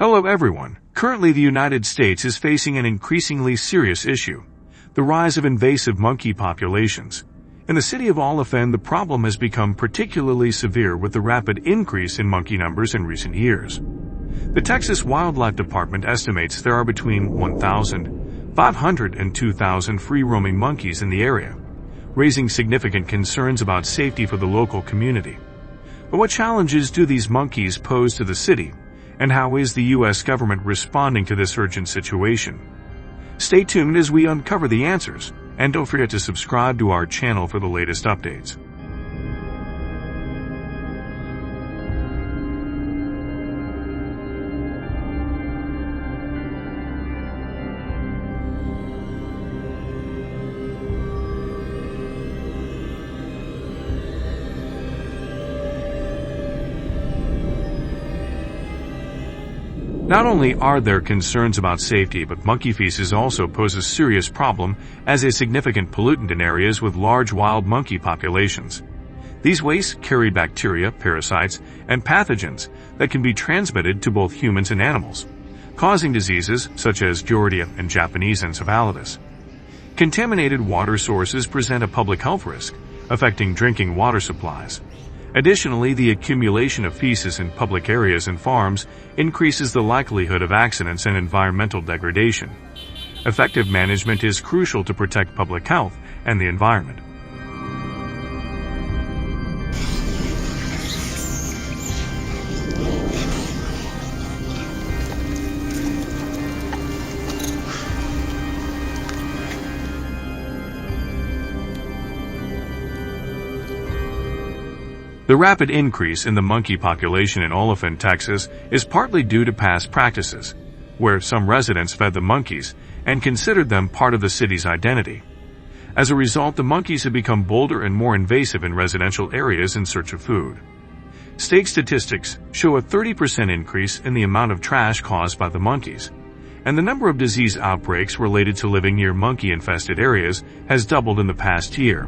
Hello everyone. Currently the United States is facing an increasingly serious issue, the rise of invasive monkey populations. In the city of Oliphant, the problem has become particularly severe with the rapid increase in monkey numbers in recent years. The Texas Wildlife Department estimates there are between 1,500 and 2,000 free-roaming monkeys in the area, raising significant concerns about safety for the local community. But what challenges do these monkeys pose to the city? And how is the U.S. government responding to this urgent situation? Stay tuned as we uncover the answers, and don't forget to subscribe to our channel for the latest updates. Not only are there concerns about safety, but monkey feces also pose a serious problem as a significant pollutant in areas with large wild monkey populations. These wastes carry bacteria, parasites, and pathogens that can be transmitted to both humans and animals, causing diseases such as Giardia and Japanese encephalitis. Contaminated water sources present a public health risk, affecting drinking water supplies. Additionally, the accumulation of feces in public areas and farms increases the likelihood of accidents and environmental degradation. Effective management is crucial to protect public health and the environment. The rapid increase in the monkey population in Oliphant, Texas, is partly due to past practices, where some residents fed the monkeys and considered them part of the city's identity. As a result, the monkeys have become bolder and more invasive in residential areas in search of food. State statistics show a 30% increase in the amount of trash caused by the monkeys, and the number of disease outbreaks related to living near monkey-infested areas has doubled in the past year.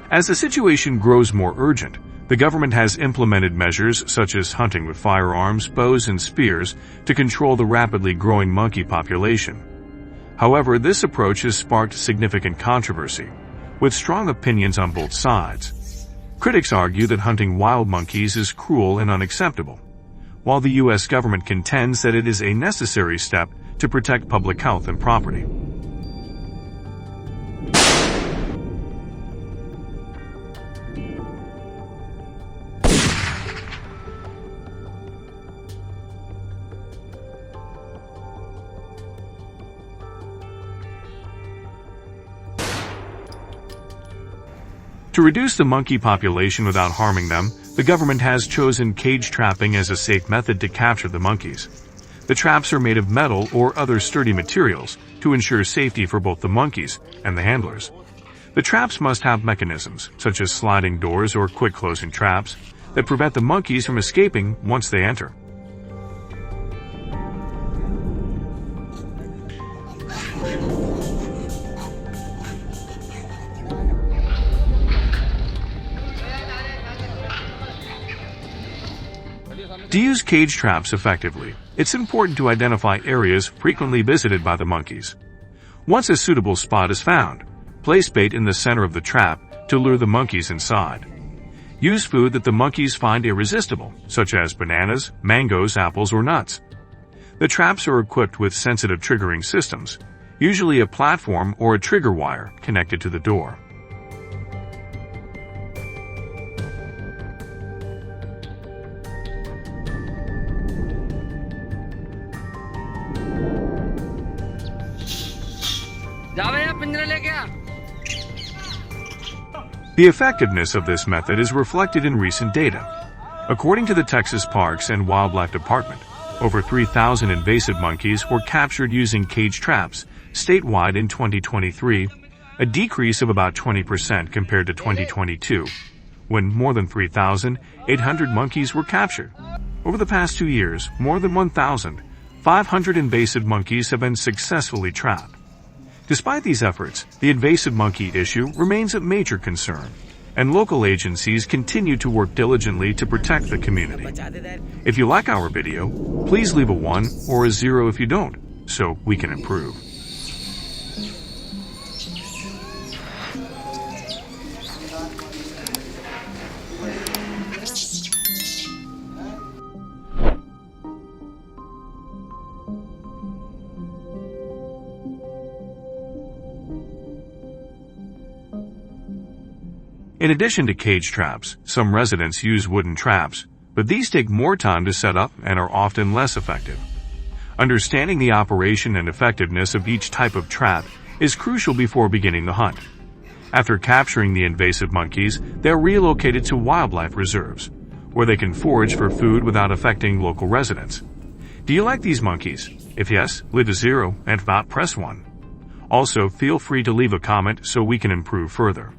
As the situation grows more urgent, the government has implemented measures such as hunting with firearms, bows, and spears to control the rapidly growing monkey population. However, this approach has sparked significant controversy, with strong opinions on both sides. Critics argue that hunting wild monkeys is cruel and unacceptable, while the U.S. government contends that it is a necessary step to protect public health and property. To reduce the monkey population without harming them, the government has chosen cage trapping as a safe method to capture the monkeys. The traps are made of metal or other sturdy materials to ensure safety for both the monkeys and the handlers. The traps must have mechanisms, such as sliding doors or quick closing traps, that prevent the monkeys from escaping once they enter. To use cage traps effectively, it's important to identify areas frequently visited by the monkeys. Once a suitable spot is found, place bait in the center of the trap to lure the monkeys inside. Use food that the monkeys find irresistible, such as bananas, mangoes, apples, or nuts. The traps are equipped with sensitive triggering systems, usually a platform or a trigger wire connected to the door. The effectiveness of this method is reflected in recent data. According to the Texas Parks and Wildlife Department, over 3,000 invasive monkeys were captured using cage traps statewide in 2023, a decrease of about 20% compared to 2022, when more than 3,800 monkeys were captured. Over the past 2 years, more than 1,500 invasive monkeys have been successfully trapped. Despite these efforts, the invasive monkey issue remains a major concern, and local agencies continue to work diligently to protect the community. If you like our video, please leave a 1 or a 0 if you don't, so we can improve. In addition to cage traps, some residents use wooden traps, but these take more time to set up and are often less effective. Understanding the operation and effectiveness of each type of trap is crucial before beginning the hunt. After capturing the invasive monkeys, they are relocated to wildlife reserves, where they can forage for food without affecting local residents. Do you like these monkeys? If yes, leave a 0, and if not, press 1. Also, feel free to leave a comment so we can improve further.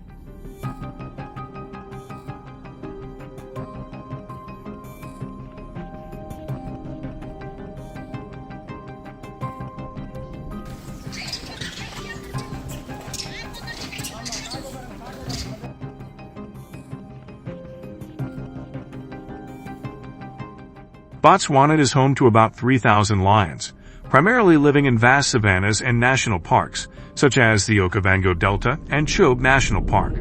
Botswana is home to about 3,000 lions, primarily living in vast savannas and national parks, such as the Okavango Delta and Chobe National Park.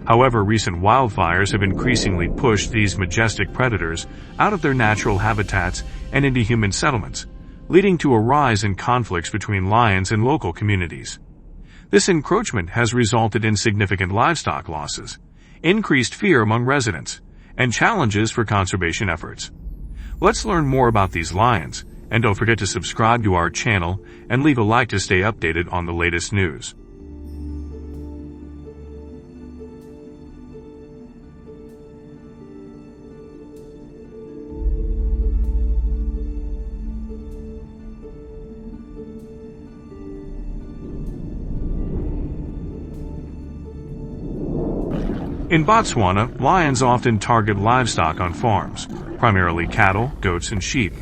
However, recent wildfires have increasingly pushed these majestic predators out of their natural habitats and into human settlements, leading to a rise in conflicts between lions and local communities. This encroachment has resulted in significant livestock losses, increased fear among residents, and challenges for conservation efforts. Let's learn more about these lions, and don't forget to subscribe to our channel and leave a like to stay updated on the latest news. In Botswana, lions often target livestock on farms, primarily cattle, goats, and sheep.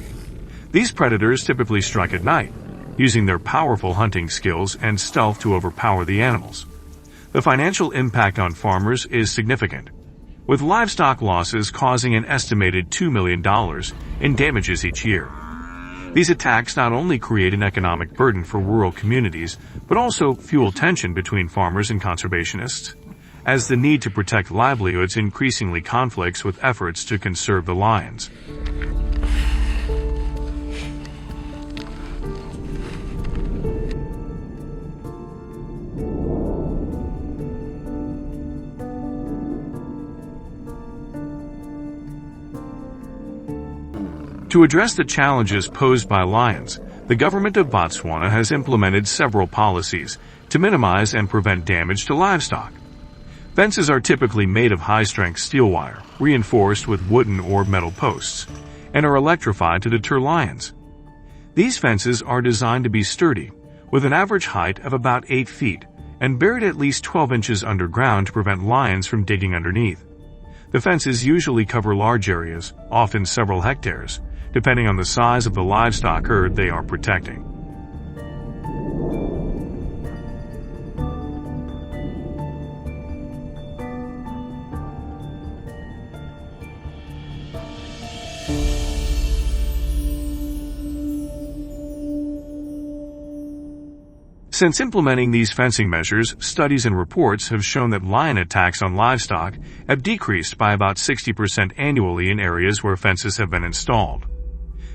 These predators typically strike at night, using their powerful hunting skills and stealth to overpower the animals. The financial impact on farmers is significant, with livestock losses causing an estimated $2 million in damages each year. These attacks not only create an economic burden for rural communities, but also fuel tension between farmers and conservationists, as the need to protect livelihoods increasingly conflicts with efforts to conserve the lions. To address the challenges posed by lions, the government of Botswana has implemented several policies to minimize and prevent damage to livestock. Fences are typically made of high-strength steel wire, reinforced with wooden or metal posts, and are electrified to deter lions. These fences are designed to be sturdy, with an average height of about 8 feet, and buried at least 12 inches underground to prevent lions from digging underneath. The fences usually cover large areas, often several hectares, depending on the size of the livestock herd they are protecting. Since implementing these fencing measures, studies and reports have shown that lion attacks on livestock have decreased by about 60% annually in areas where fences have been installed.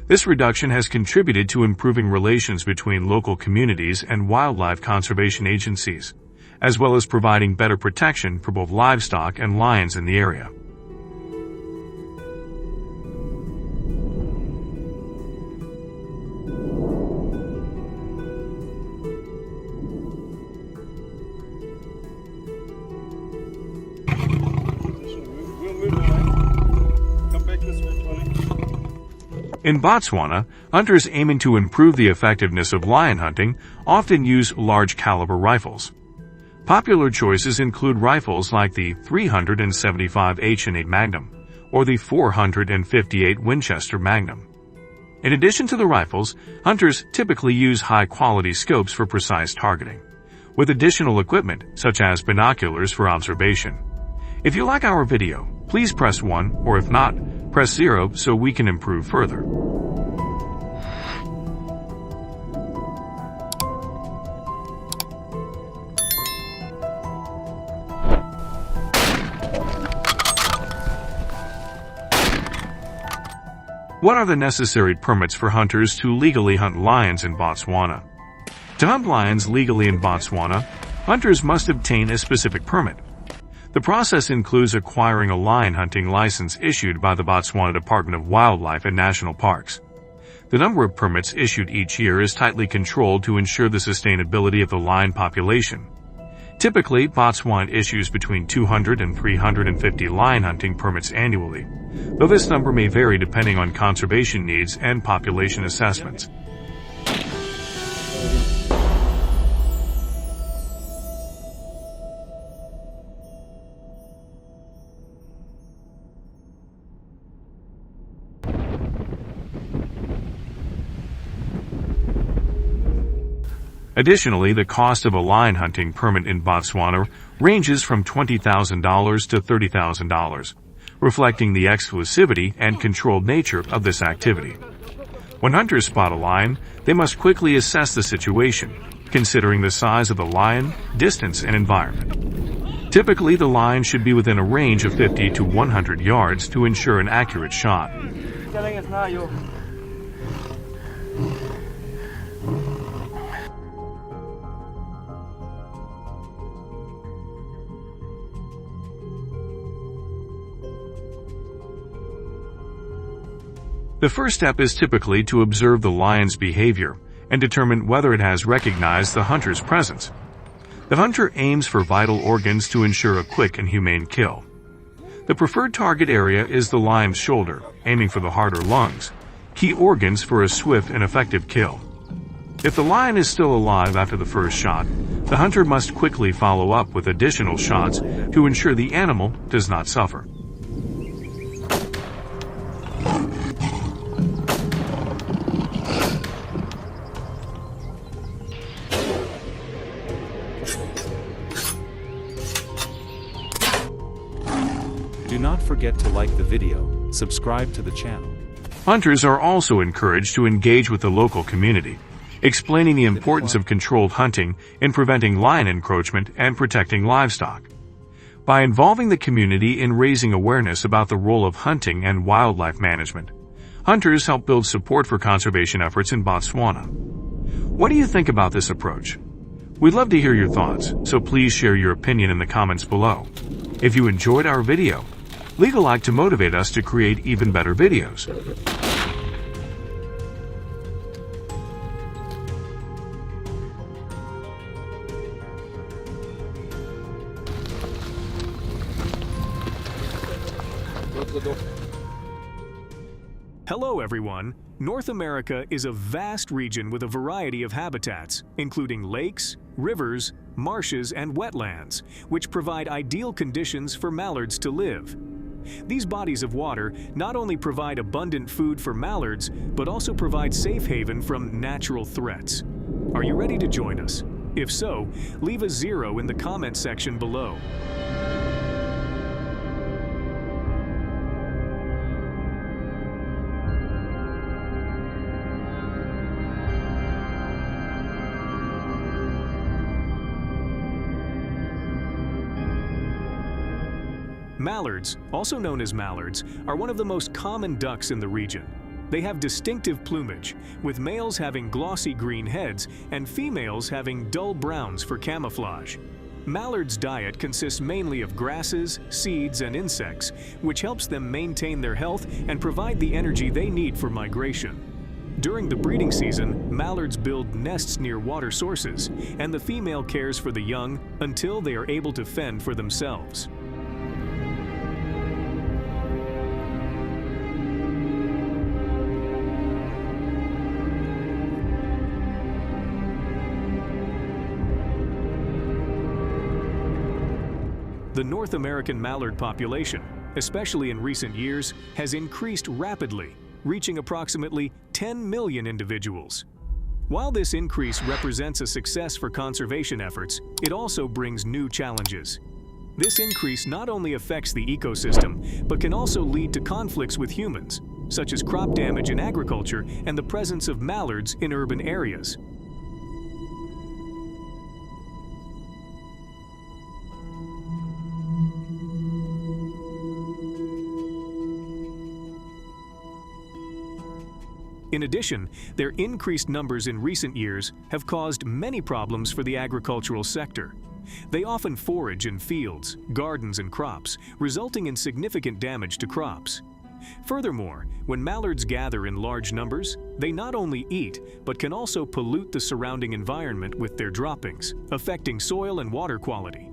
This reduction has contributed to improving relations between local communities and wildlife conservation agencies, as well as providing better protection for both livestock and lions in the area. In Botswana, hunters aiming to improve the effectiveness of lion hunting often use large-caliber rifles. Popular choices include rifles like the 375 H&8 Magnum or the 458 Winchester Magnum. In addition to the rifles, hunters typically use high-quality scopes for precise targeting, with additional equipment such as binoculars for observation. If you like our video, please press 1, or if not, press 0 so we can improve further. What are the necessary permits for hunters to legally hunt lions in Botswana? To hunt lions legally in Botswana, hunters must obtain a specific permit. The process includes acquiring a lion hunting license issued by the Botswana Department of Wildlife and National Parks. The number of permits issued each year is tightly controlled to ensure the sustainability of the lion population. Typically, Botswana issues between 200 and 350 lion hunting permits annually, though this number may vary depending on conservation needs and population assessments. Additionally, the cost of a lion hunting permit in Botswana ranges from $20,000 to $30,000, reflecting the exclusivity and controlled nature of this activity. When hunters spot a lion, they must quickly assess the situation, considering the size of the lion, distance, and environment. Typically, the lion should be within a range of 50 to 100 yards to ensure an accurate shot. The first step is typically to observe the lion's behavior and determine whether it has recognized the hunter's presence. The hunter aims for vital organs to ensure a quick and humane kill. The preferred target area is the lion's shoulder, aiming for the heart or lungs, key organs for a swift and effective kill. If the lion is still alive after the first shot, the hunter must quickly follow up with additional shots to ensure the animal does not suffer. Do not forget to like the video, subscribe to the channel. Hunters are also encouraged to engage with the local community, explaining the importance of controlled hunting in preventing lion encroachment and protecting livestock. By involving the community in raising awareness about the role of hunting and wildlife management, hunters help build support for conservation efforts in Botswana. What do you think about this approach? We'd love to hear your thoughts, so please share your opinion in the comments below. If you enjoyed our video, leave a like to motivate us to create even better videos. Hello everyone! North America is a vast region with a variety of habitats, including lakes, rivers, marshes, and wetlands, which provide ideal conditions for mallards to live. These bodies of water not only provide abundant food for mallards, but also provide safe haven from natural threats. Are you ready to join us? If so, leave a 0 in the comment section below. Mallards, also known as mallards, are one of the most common ducks in the region. They have distinctive plumage, with males having glossy green heads and females having dull browns for camouflage. Mallards' diet consists mainly of grasses, seeds, and insects, which helps them maintain their health and provide the energy they need for migration. During the breeding season, mallards build nests near water sources, and the female cares for the young until they are able to fend for themselves. The North American mallard population, especially in recent years, has increased rapidly, reaching approximately 10 million individuals. While this increase represents a success for conservation efforts, it also brings new challenges. This increase not only affects the ecosystem, but can also lead to conflicts with humans, such as crop damage in agriculture and the presence of mallards in urban areas. In addition, their increased numbers in recent years have caused many problems for the agricultural sector. They often forage in fields, gardens, and crops, resulting in significant damage to crops. Furthermore, when mallards gather in large numbers, they not only eat, but can also pollute the surrounding environment with their droppings, affecting soil and water quality.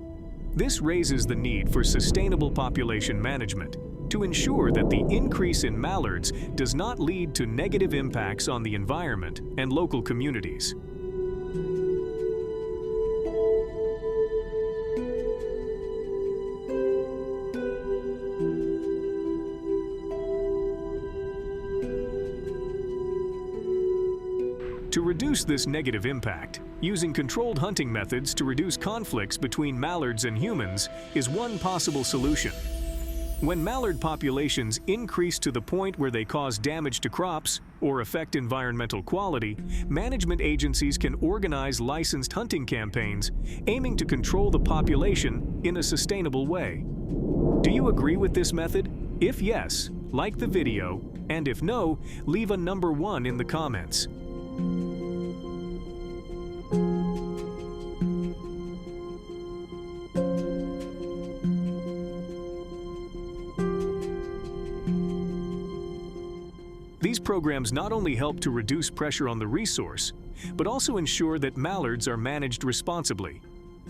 This raises the need for sustainable population management to ensure that the increase in mallards does not lead to negative impacts on the environment and local communities. To reduce this negative impact, using controlled hunting methods to reduce conflicts between mallards and humans is one possible solution. When mallard populations increase to the point where they cause damage to crops or affect environmental quality, management agencies can organize licensed hunting campaigns aiming to control the population in a sustainable way. Do you agree with this method? If yes, like the video, and if no, leave a number 1 in the comments. These programs not only help to reduce pressure on the resource, but also ensure that mallards are managed responsibly.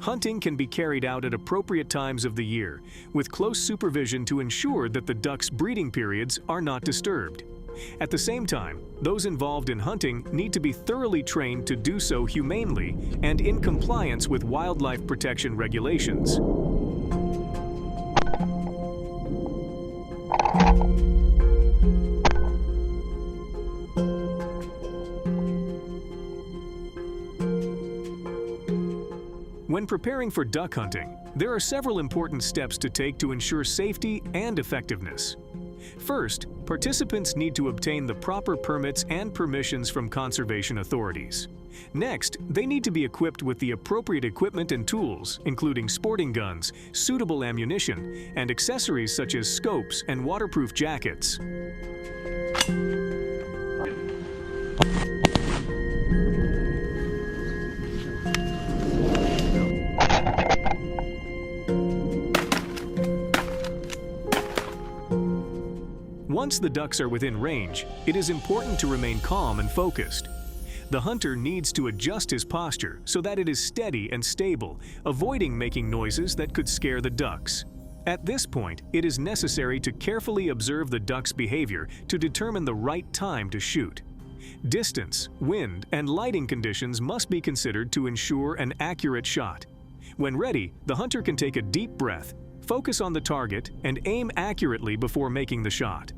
Hunting can be carried out at appropriate times of the year, with close supervision to ensure that the ducks' breeding periods are not disturbed. At the same time, those involved in hunting need to be thoroughly trained to do so humanely and in compliance with wildlife protection regulations. When preparing for duck hunting, there are several important steps to take to ensure safety and effectiveness. First, participants need to obtain the proper permits and permissions from conservation authorities. Next, they need to be equipped with the appropriate equipment and tools, including sporting guns, suitable ammunition, and accessories such as scopes and waterproof jackets. Once the ducks are within range, it is important to remain calm and focused. The hunter needs to adjust his posture so that it is steady and stable, avoiding making noises that could scare the ducks. At this point, it is necessary to carefully observe the duck's behavior to determine the right time to shoot. Distance, wind, and lighting conditions must be considered to ensure an accurate shot. When ready, the hunter can take a deep breath, focus on the target, and aim accurately before making the shot.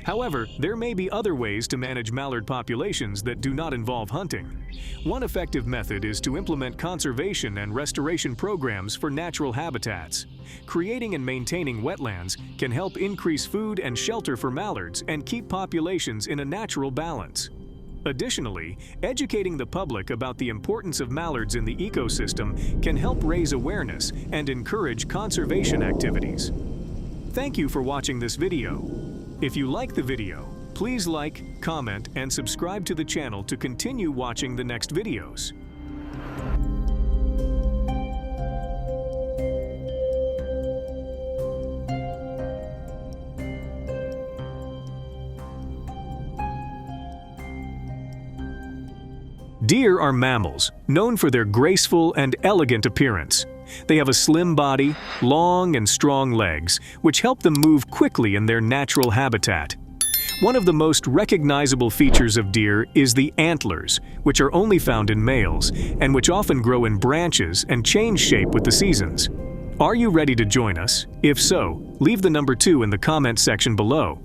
However, there may be other ways to manage mallard populations that do not involve hunting. One effective method is to implement conservation and restoration programs for natural habitats. Creating and maintaining wetlands can help increase food and shelter for mallards and keep populations in a natural balance. Additionally, educating the public about the importance of mallards in the ecosystem can help raise awareness and encourage conservation activities. Thank you for watching this video. If you like the video, please like, comment, and subscribe to the channel to continue watching the next videos. Deer are mammals, known for their graceful and elegant appearance. They have a slim body, long and strong legs, which help them move quickly in their natural habitat. One of the most recognizable features of deer is the antlers, which are only found in males, and which often grow in branches and change shape with the seasons. Are you ready to join us? If so, leave the number 2 in the comment section below.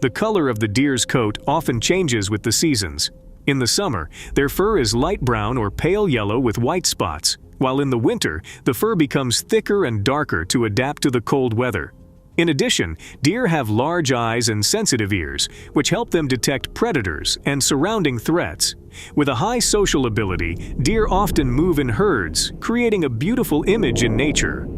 The color of the deer's coat often changes with the seasons. In the summer, their fur is light brown or pale yellow with white spots, while in the winter, the fur becomes thicker and darker to adapt to the cold weather. In addition, deer have large eyes and sensitive ears, which help them detect predators and surrounding threats. With a high social ability, deer often move in herds, creating a beautiful image in nature.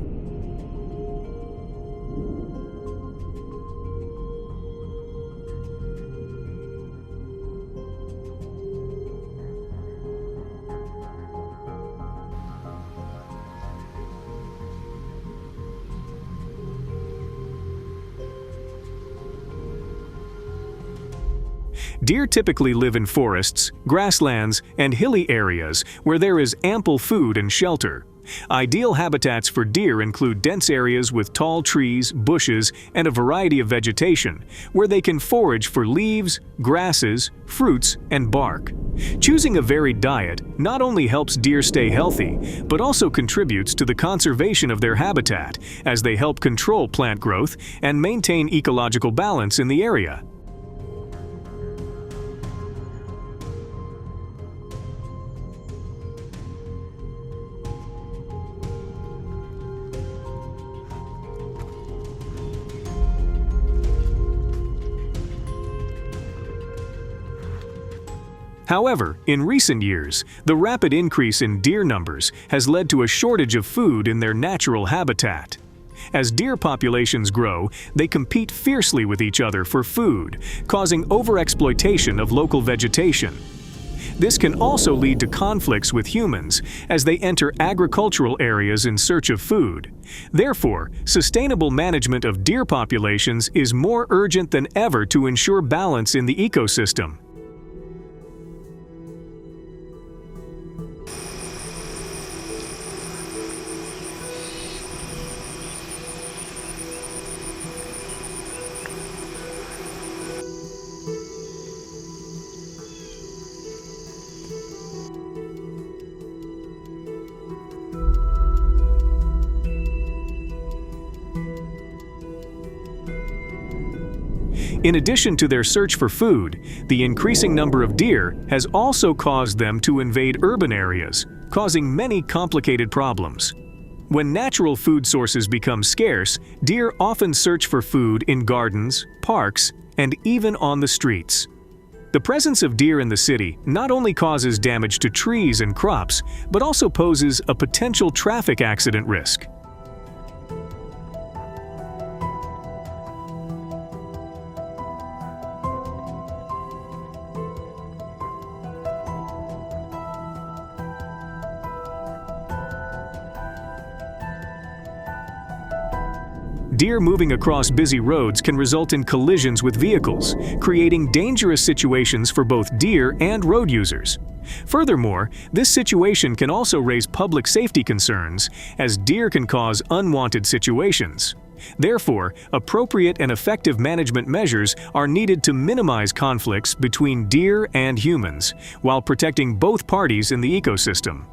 Deer typically live in forests, grasslands, and hilly areas where there is ample food and shelter. Ideal habitats for deer include dense areas with tall trees, bushes, and a variety of vegetation, where they can forage for leaves, grasses, fruits, and bark. Choosing a varied diet not only helps deer stay healthy, but also contributes to the conservation of their habitat, as they help control plant growth and maintain ecological balance in the area. However, in recent years, the rapid increase in deer numbers has led to a shortage of food in their natural habitat. As deer populations grow, they compete fiercely with each other for food, causing overexploitation of local vegetation. This can also lead to conflicts with humans as they enter agricultural areas in search of food. Therefore, sustainable management of deer populations is more urgent than ever to ensure balance in the ecosystem. In addition to their search for food, the increasing number of deer has also caused them to invade urban areas, causing many complicated problems. When natural food sources become scarce, deer often search for food in gardens, parks, and even on the streets. The presence of deer in the city not only causes damage to trees and crops, but also poses a potential traffic accident risk. Deer moving across busy roads can result in collisions with vehicles, creating dangerous situations for both deer and road users. Furthermore, this situation can also raise public safety concerns, as deer can cause unwanted situations. Therefore, appropriate and effective management measures are needed to minimize conflicts between deer and humans, while protecting both parties in the ecosystem.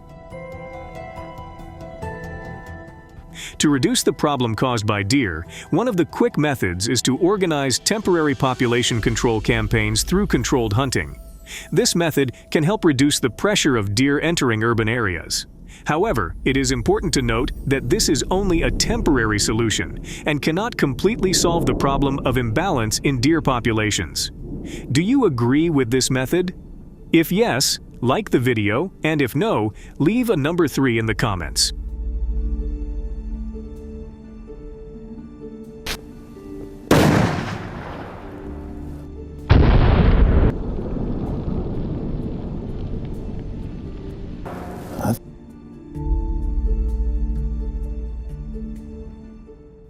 To reduce the problem caused by deer, one of the quick methods is to organize temporary population control campaigns through controlled hunting. This method can help reduce the pressure of deer entering urban areas. However, it is important to note that this is only a temporary solution and cannot completely solve the problem of imbalance in deer populations. Do you agree with this method? If yes, like the video, and if no, leave a number 3 in the comments.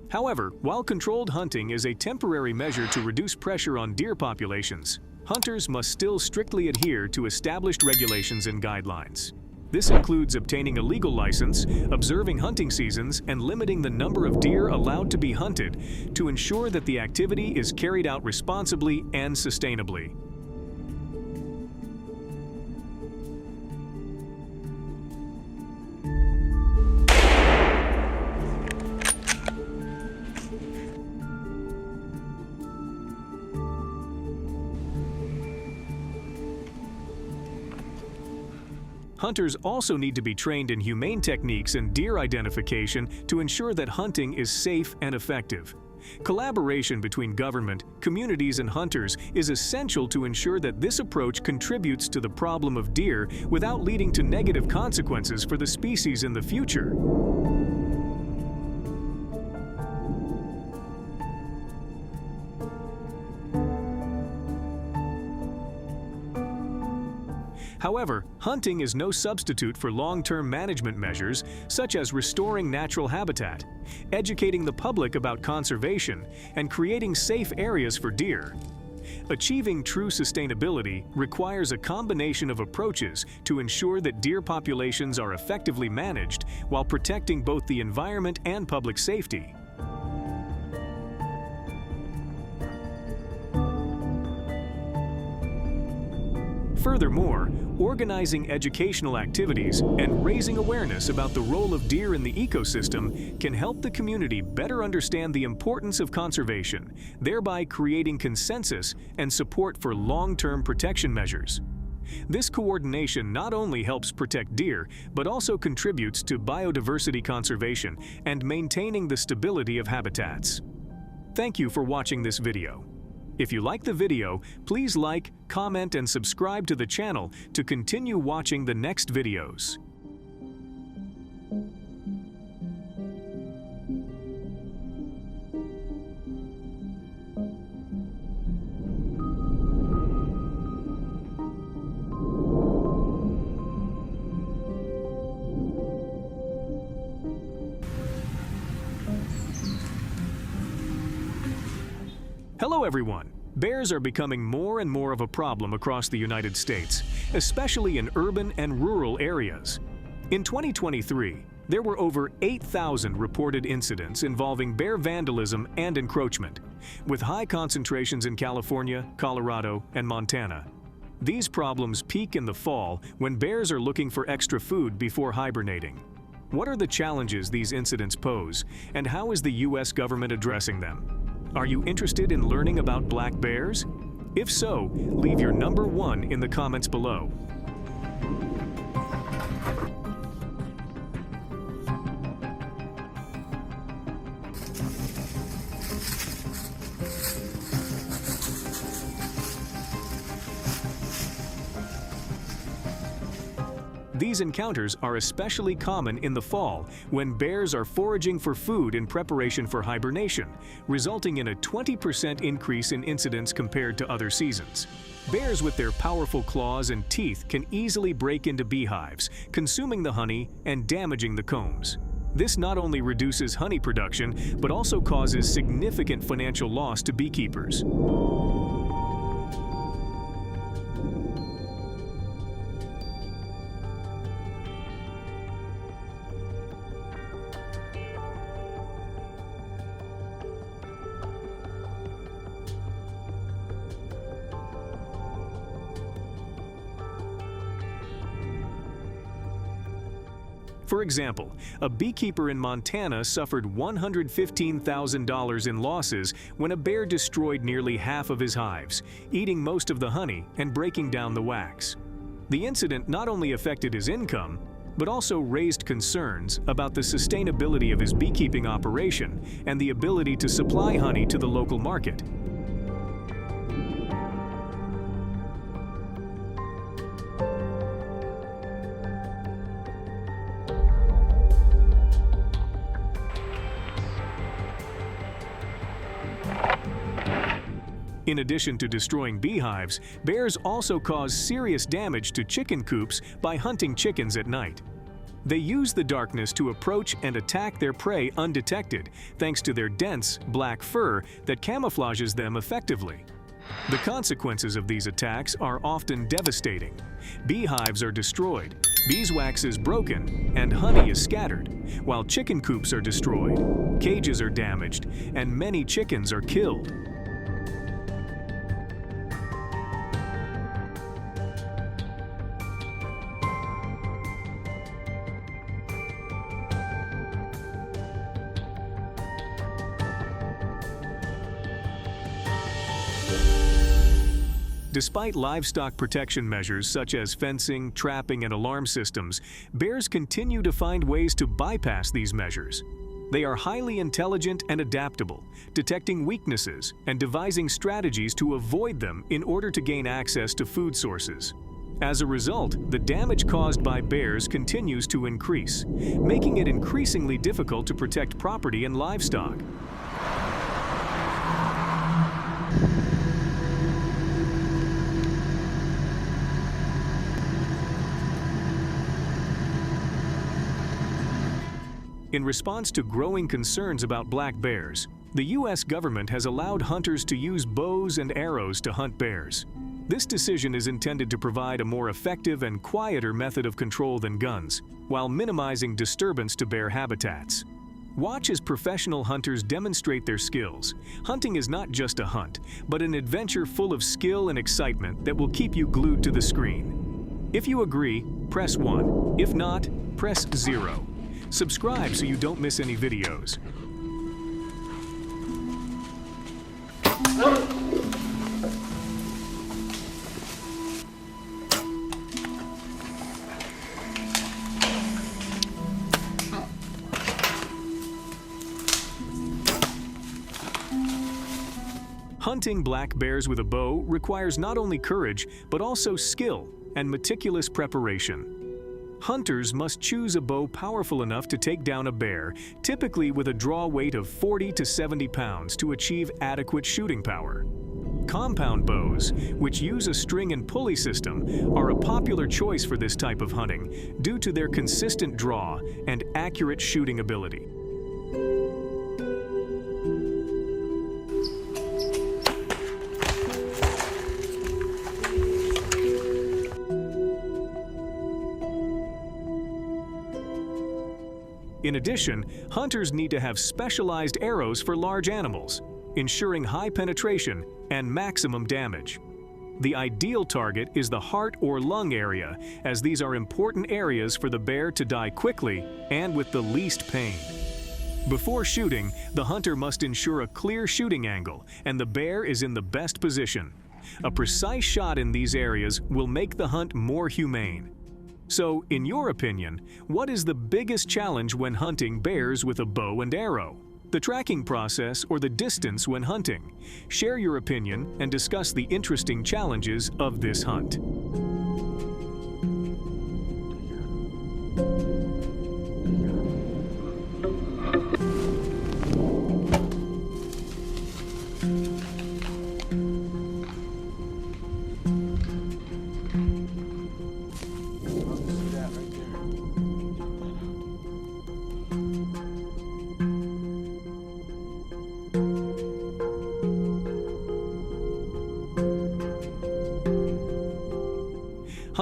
However, while controlled hunting is a temporary measure to reduce pressure on deer populations, hunters must still strictly adhere to established regulations and guidelines. This includes obtaining a legal license, observing hunting seasons, and limiting the number of deer allowed to be hunted to ensure that the activity is carried out responsibly and sustainably. Hunters also need to be trained in humane techniques and deer identification to ensure that hunting is safe and effective. Collaboration between government, communities, and hunters is essential to ensure that this approach contributes to the problem of deer without leading to negative consequences for the species in the future. However, hunting is no substitute for long-term management measures such as restoring natural habitat, educating the public about conservation, and creating safe areas for deer. Achieving true sustainability requires a combination of approaches to ensure that deer populations are effectively managed while protecting both the environment and public safety. Furthermore, organizing educational activities and raising awareness about the role of deer in the ecosystem can help the community better understand the importance of conservation, thereby creating consensus and support for long-term protection measures. This coordination not only helps protect deer, but also contributes to biodiversity conservation and maintaining the stability of habitats. Thank you for watching this video. If you like the video, please like, comment, and subscribe to the channel to continue watching the next videos. Hello everyone! Bears are becoming more and more of a problem across the United States, especially in urban and rural areas. In 2023, there were over 8,000 reported incidents involving bear vandalism and encroachment, with high concentrations in California, Colorado, and Montana. These problems peak in the fall when bears are looking for extra food before hibernating. What are the challenges these incidents pose, and how is the U.S. government addressing them? Are you interested in learning about black bears? If so, leave your number 1 in the comments below. These encounters are especially common in the fall when bears are foraging for food in preparation for hibernation, resulting in a 20% increase in incidents compared to other seasons. Bears with their powerful claws and teeth can easily break into beehives, consuming the honey and damaging the combs. This not only reduces honey production, but also causes significant financial loss to beekeepers. For example, a beekeeper in Montana suffered $115,000 in losses when a bear destroyed nearly half of his hives, eating most of the honey and breaking down the wax. The incident not only affected his income, but also raised concerns about the sustainability of his beekeeping operation and the ability to supply honey to the local market. In addition to destroying beehives, bears also cause serious damage to chicken coops by hunting chickens at night. They use the darkness to approach and attack their prey undetected, thanks to their dense, black fur that camouflages them effectively. The consequences of these attacks are often devastating. Beehives are destroyed, beeswax is broken, and honey is scattered, while chicken coops are destroyed, cages are damaged, and many chickens are killed. Despite livestock protection measures such as fencing, trapping, and alarm systems, bears continue to find ways to bypass these measures. They are highly intelligent and adaptable, detecting weaknesses and devising strategies to avoid them in order to gain access to food sources. As a result, the damage caused by bears continues to increase, making it increasingly difficult to protect property and livestock. In response to growing concerns about black bears, the U.S. government has allowed hunters to use bows and arrows to hunt bears. This decision is intended to provide a more effective and quieter method of control than guns, while minimizing disturbance to bear habitats. Watch as professional hunters demonstrate their skills. Hunting is not just a hunt, but an adventure full of skill and excitement that will keep you glued to the screen. If you agree, press 1. If not, press 0. Subscribe so you don't miss any videos. Hunting black bears with a bow requires not only courage, but also skill and meticulous preparation. Hunters must choose a bow powerful enough to take down a bear, typically with a draw weight of 40 to 70 pounds to achieve adequate shooting power. Compound bows, which use a string and pulley system, are a popular choice for this type of hunting due to their consistent draw and accurate shooting ability. In addition, hunters need to have specialized arrows for large animals, ensuring high penetration and maximum damage. The ideal target is the heart or lung area, as these are important areas for the bear to die quickly and with the least pain. Before shooting, the hunter must ensure a clear shooting angle and the bear is in the best position. A precise shot in these areas will make the hunt more humane. So, in your opinion, what is the biggest challenge when hunting bears with a bow and arrow? The tracking process or the distance when hunting? Share your opinion and discuss the interesting challenges of this hunt.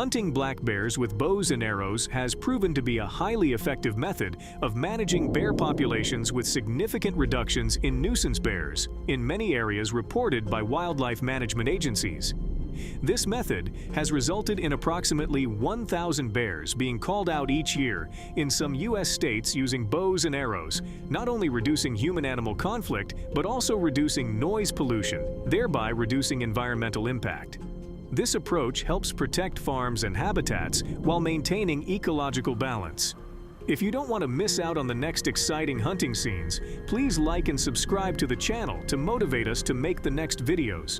Hunting black bears with bows and arrows has proven to be a highly effective method of managing bear populations with significant reductions in nuisance bears in many areas reported by wildlife management agencies. This method has resulted in approximately 1,000 bears being called out each year in some U.S. states using bows and arrows, not only reducing human-animal conflict, but also reducing noise pollution, thereby reducing environmental impact. This approach helps protect farms and habitats while maintaining ecological balance. If you don't want to miss out on the next exciting hunting scenes, please like and subscribe to the channel to motivate us to make the next videos.